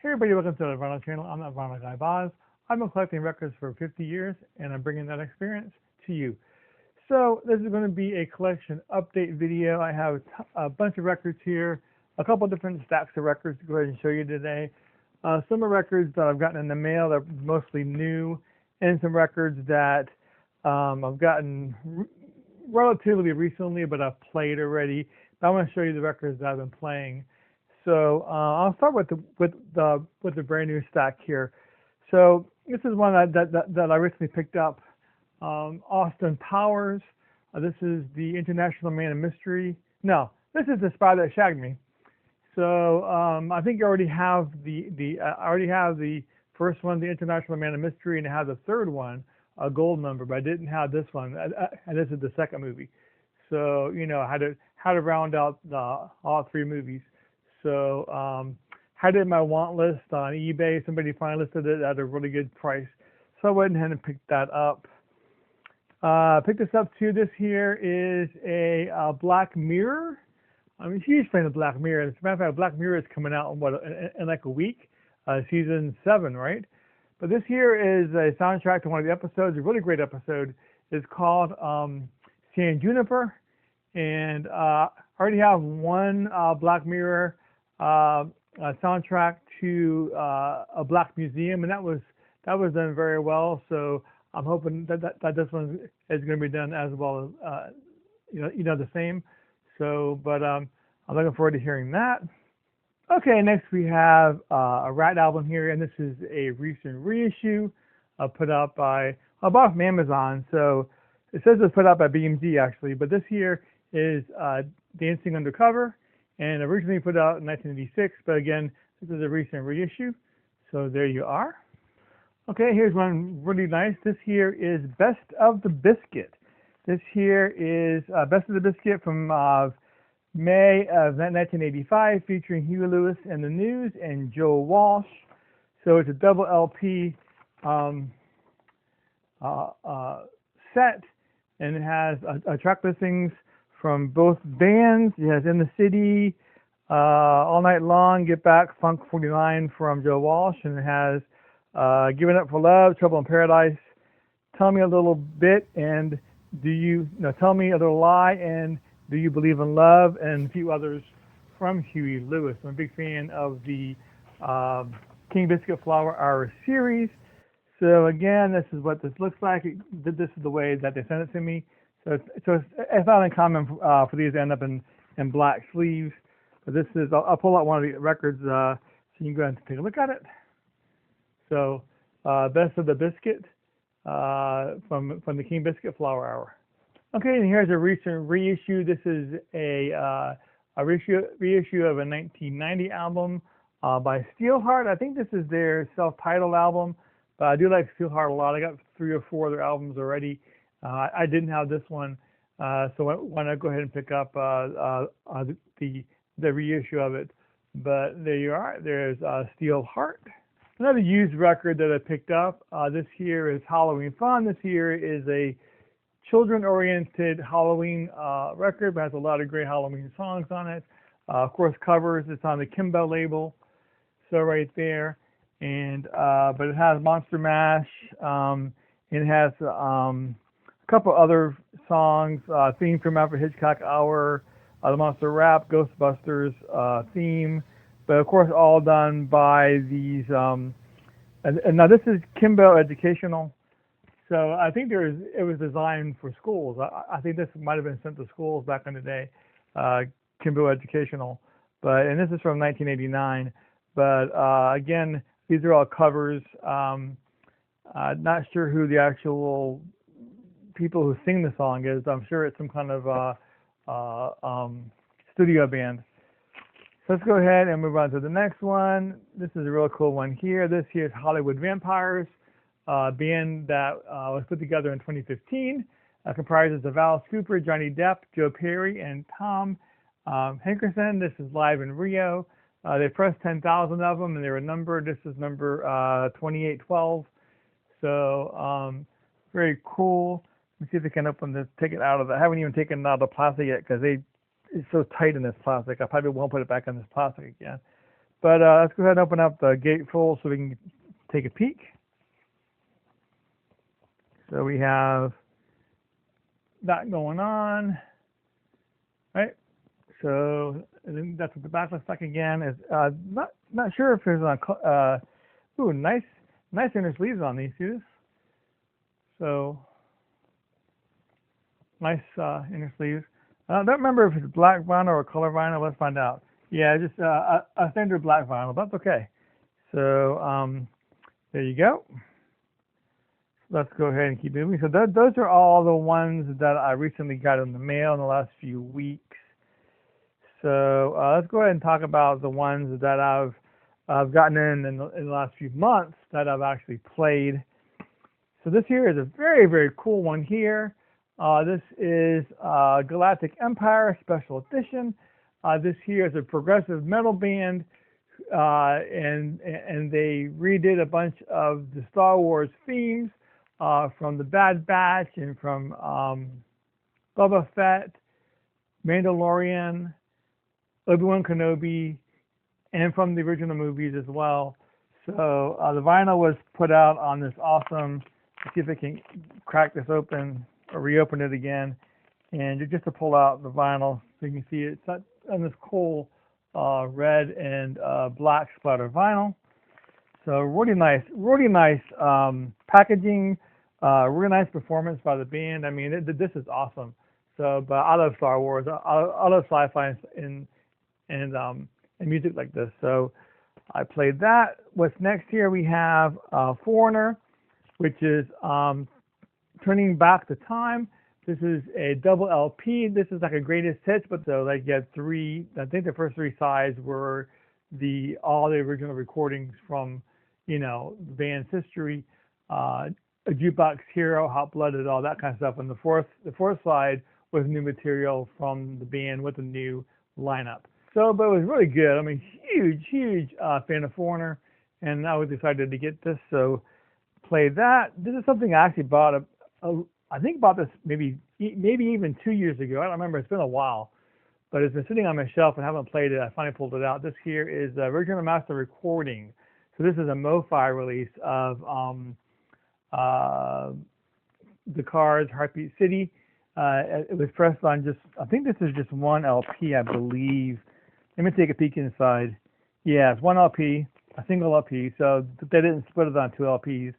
Hey everybody, welcome to the Vinyl Channel. I'm the Vinyl Guy Boz. I've been collecting records for 50 years and I'm bringing that experience to you. So this is going to be a collection update video. I have a bunch of records here, a couple different stacks of records to go ahead and show you today. Some are records that I've gotten in the mail that are mostly new, and some records that I've gotten relatively recently, but I've played already. But I want to show you the records that I've been playing. So I'll start with the brand new stack here. So this is one that I recently picked up. Austin Powers. This is the International Man of Mystery. No, this is the Spy That Shagged Me. So I think I already have the first one, the International Man of Mystery, and I have the third one, a gold member, but I didn't have this one, and this is the second movie. So I had to round out all three movies. So had it in my want list on eBay. Somebody finally listed it at a really good price, so I went ahead and picked that up. Picked this up too. This here is a Black Mirror. I'm a huge fan of Black Mirror. As a matter of fact, Black Mirror is coming out in like a week, season 7, right? But this here is a soundtrack to one of the episodes, a really great episode. It's called San Juniper, and I already have one Black Mirror soundtrack to a Black Museum, and that was done very well. So I'm hoping that this one is going to be done as well as the same. So, but I'm looking forward to hearing that. Okay, next we have a Rat album here, and this is a recent reissue put out by I bought from Amazon. So it says it's put out by BMG actually, but this here is Dancing Undercover, and originally put out in 1986, but again, this is a recent reissue. So there you are. Okay, here's one really nice. This here is Best of the Biscuit. This here is Best of the Biscuit from May of 1985, featuring Huey Lewis and the News and Joe Walsh. So it's a double LP set, and it has a track listings from both bands. It has In the City, All Night Long, Get Back, Funk 49 from Joe Walsh, and it has Giving Up for Love, Trouble in Paradise, Tell Me a Little Bit, and Tell Me a Little Lie, and Do You Believe in Love, and a few others from Huey Lewis. I'm a big fan of the King Biscuit Flower Hour series. So again, this is what this looks like. This is the way that they sent it to me. So it's not uncommon for these to end up in black sleeves. But this is, I'll pull out one of the records so you can go ahead and take a look at it. So Best of the Biscuit from the King Biscuit Flower Hour. Okay, and here's a recent reissue. This is a reissue of a 1990 album by Steelheart. I think this is their self-titled album, but I do like Steelheart a lot. I got 3 or 4 of their albums already. I didn't have this one, so I want to go ahead and pick up the reissue of it. But there you are. There's Steelheart. Another used record that I picked up. This here is Halloween Fun. This here is a children-oriented Halloween record, but has a lot of great Halloween songs on it. Of course, covers. It's on the Kimbo label, so right there. And but it has Monster Mash. It has a couple other songs, theme from Alfred Hitchcock Hour, the Monster Rap, Ghostbusters theme, but of course all done by these. And now this is Kimbo Educational. So I think it was designed for schools. I think this might have been sent to schools back in the day, Kimbo Educational. And this is from 1989. But again, these are all covers. Not sure who the actual people who sing the song is. I'm sure it's some kind of studio band. So let's go ahead and move on to the next one. This is a real cool one here. This here is Hollywood Vampires. Band that was put together in 2015, comprises of Alice Cooper, Johnny Depp, Joe Perry, and Tom Hankerson. This is live in Rio. They pressed 10,000 of them, and they were numbered. This is number 2812. So very cool. Let me see if I can open this, take it out of the. I haven't even taken it out of the plastic yet because it's so tight in this plastic. I probably won't put it back in this plastic again. But let's go ahead and open up the gatefold so we can take a peek. So we have that going on, right? So that's what the back looks like again. Is not sure if there's a ooh, nice inner sleeves on these. See this? So nice inner sleeves. I don't remember if it's black vinyl or color vinyl. Let's find out. Yeah, just a standard black vinyl. That's okay. So there you go. Let's go ahead and keep moving. So those are all the ones that I recently got in the mail in the last few weeks. So let's go ahead and talk about the ones that I've gotten in the last few months that I've actually played. So this here is a very, very cool one here. This is Galactic Empire Special Edition. This here is a progressive metal band, and they redid a bunch of the Star Wars themes from the Bad Batch and from Boba Fett, Mandalorian, Obi-Wan Kenobi, and from the original movies as well. So the vinyl was put out on this awesome, let's see if I can crack this open or reopen it again, and just to pull out the vinyl so you can see it's on this cool red and black splatter vinyl. So really nice packaging, really nice performance by the band. I mean, this is awesome. So, but I love Star Wars. I love sci-fi and music like this. So I played that. What's next here? We have Foreigner, which is Turning Back the Time. This is a double LP. This is like a greatest hits, but so like you had three. I think the first three sides were all the original recordings from the band's history. A Jukebox Hero, Hot Blooded, all that kind of stuff. And the fourth side was new material from the band with a new lineup. So, but it was really good. I mean, huge fan of Foreigner, and I was excited to get this. So, played that. This is something I actually bought. I think bought this maybe even 2 years ago. I don't remember. It's been a while, but it's been sitting on my shelf and I haven't played it. I finally pulled it out. This here is the Original Master Recording. So this is a MoFi release of The Cars, Heartbeat City. It was pressed on I think this is just one LP, I believe. Let me take a peek inside. Yeah, it's one LP, a single LP. So they didn't split it on two LPs.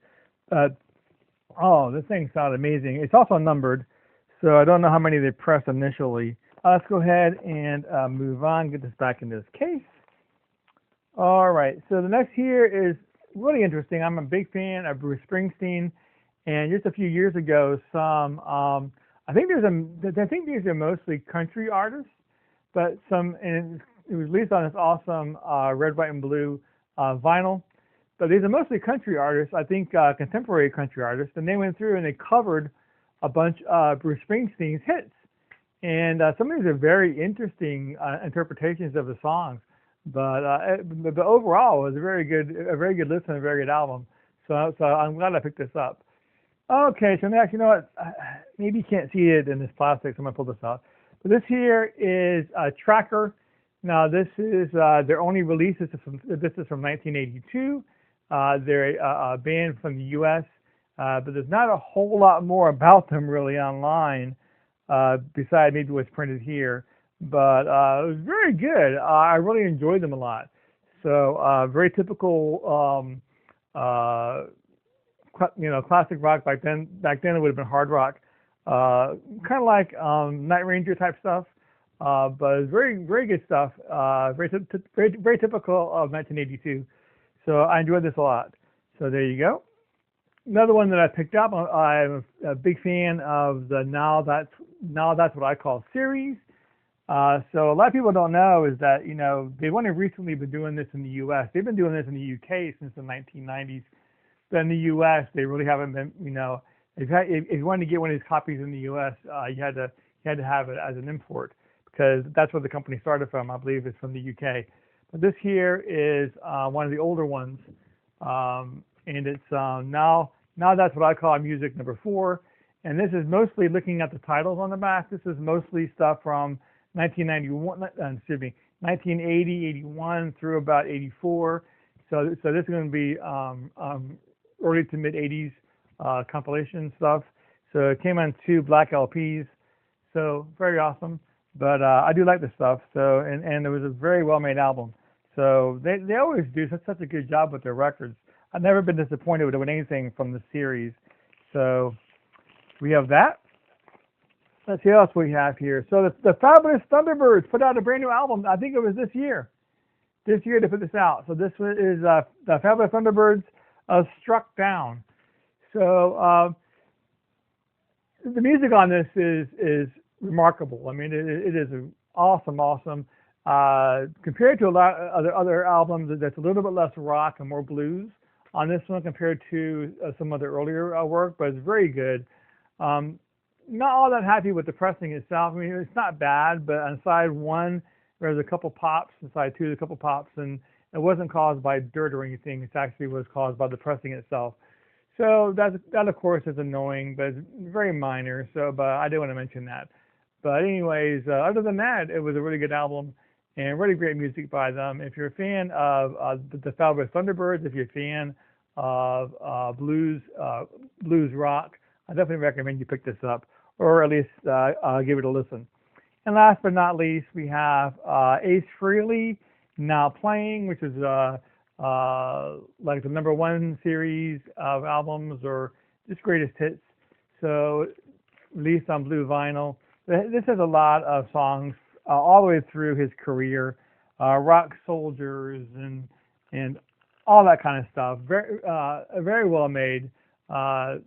Oh, this thing sounds amazing. It's also numbered, so I don't know how many they pressed initially. Let's go ahead and move on, get this back in this case. All right, so the next here is really interesting. I'm a big fan of Bruce Springsteen, and just a few years ago, I think these are mostly country artists, but and it was released on this awesome red, white, and blue vinyl. But these are mostly country artists, I think contemporary country artists, and they went through and they covered a bunch of Bruce Springsteen's hits. And some of these are very interesting interpretations of the songs. But overall, it was a very good listen, a very good album. So I'm glad I picked this up. Okay, so next, you know what? Maybe you can't see it in this plastic, so I'm gonna pull this out. But this here is a Tracker. Now this is their only release. This is from 1982. They're a band from the U.S., but there's not a whole lot more about them really online, besides maybe what's printed here. But it was very good. I really enjoyed them a lot. So very typical, classic rock back then. Back then it would have been hard rock, kind of like Night Ranger type stuff. But it's very, very good stuff. Very typical of 1982. So I enjoyed this a lot. So there you go. Another one that I picked up. I'm a big fan of the Now That's What I Call series. So a lot of people don't know is that they've only recently been doing this in the U.S. They've been doing this in the U.K. since the 1990s. But in the U.S., they really haven't been. If you wanted to get one of these copies in the U.S., you had to have it as an import because that's where the company started from. I believe it's from the U.K. But this here is one of the older ones, and it's now That's What I Call Music #4. And this is mostly looking at the titles on the back. This is mostly stuff from 1991. 1980, 81 through about 84. So this is going to be early to mid 80s compilation stuff. So it came on 2 black LPs. So very awesome. But I do like this stuff. So and it was a very well made album. So they always do such a good job with their records. I've never been disappointed with anything from the series. So we have that. Let's see what else we have here. So the Fabulous Thunderbirds put out a brand new album. I think it was this year. This year they put this out. So this is the Fabulous Thunderbirds Struck Down. So the music on this is remarkable. I mean, it is awesome. Compared to a lot of other albums, that's a little bit less rock and more blues on this one compared to some of the earlier work, but it's very good. Not all that happy with the pressing itself. I mean, it's not bad, but on side 1, there's a couple pops, and side 2, there's a couple pops, and it wasn't caused by dirt or anything. It actually was caused by the pressing itself. So that of course is annoying, but it's very minor. So, but I did want to mention that. But anyways, other than that, it was a really good album and really great music by them. If you're a fan of the Fabulous Thunderbirds, if you're a fan of blues rock, I definitely recommend you pick this up, or at least give it a listen. And last but not least, we have Ace Frehley Now Playing, which is like the #1 series of albums or just greatest hits. So released on blue vinyl. This has a lot of songs all the way through his career, Rock Soldiers and all that kind of stuff. Very well made. The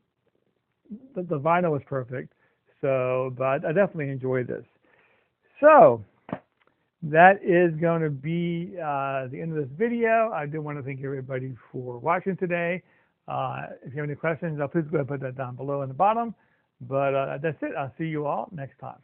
vinyl was perfect. So, but I definitely enjoyed this. So that is going to be the end of this video. I do want to thank everybody for watching today. If you have any questions, please go ahead and put that down below in the bottom. But that's it. I'll see you all next time.